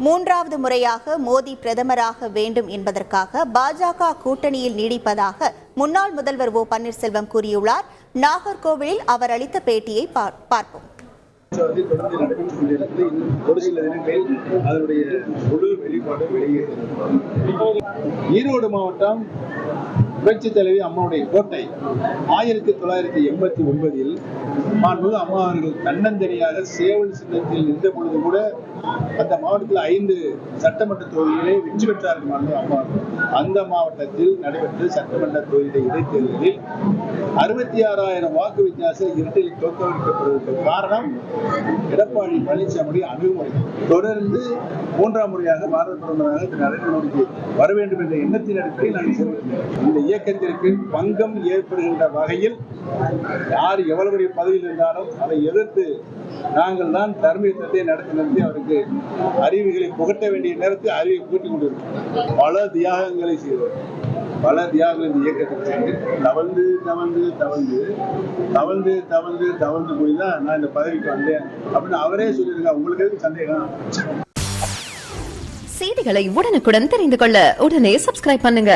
மூன்றாவது முறையாக மோடி பிரதமராக வேண்டும் என்பதற்காக பாஜக கூட்டணியில் நீடிப்பதாக முன்னாள் முதல்வர் ஓ பன்னீர்செல்வம் கூறியுள்ளார். நாகர்கோவிலில் அவர் அளித்த பேட்டியை பார்ப்போம். ஒரு சில தினங்களில் அதனுடைய முழு வெளிப்பாடு ஈரோடு மாவட்டம் புரட்சி தலைவி அம்மாவுடைய கோட்டை 1989 மாண்புமிகு அம்மா அவர்கள் தன்னந்தனியாக சேவல் சின்னத்தில் நின்ற பொழுது கூட அந்த மாவட்டத்தில் 5 சட்டமன்ற தொகுதிகளை வெற்றி பெற்றார்கள் மாண்புமிகு அம்மா. அந்த மாவட்டத்தில் நடைபெற்ற சட்டமன்ற தொகுதி இடைத்தேர்தலில் 66,000 வாக்கு வித்தியாசம் இரட்டையில் தோற்கடிக்கப்படுவதற்கு காரணம் எடப்பாடி பழனிசாமி அணுகுமுறை. தொடர்ந்து 3ஆம் முறையாக பாரத பிரதமராக திரு நரேந்திர மோடிக்கு வர வேண்டும் என்ற எண்ணத்தின் அடிப்படையில் நாங்கள் செயல்படுகிறோம். இந்த இயக்கத்திற்கு பங்கம் ஏற்படுகின்ற வகையில் யார் எவ்வளவு பெரிய பதவியில் இருந்தாலும் அதை எதிர்த்து நாங்கள் தான் தர்ம யுத்தத்தை நடத்தி அவருக்கு அறிவுகளை புகட்ட வேண்டிய நேரத்தில் அறிவை கூட்டிக் கொண்டிருக்கிறோம். பல தியாகங்களை செய்தோம். பல தியாகங்கள் இந்த இயக்கத்துக்கு சென்று தவழ்ந்து போய் தான் நான் இந்த பதவிக்கு வந்தேன் அப்படின்னு அவரே சொல்லியிருக்காங்க. உங்களுக்கு எதுக்கு சந்தேகம்? செய்திகளை உடனுக்குடன் தெரிந்து கொள்ள உடனே சப்ஸ்கிரைப் பண்ணுங்க.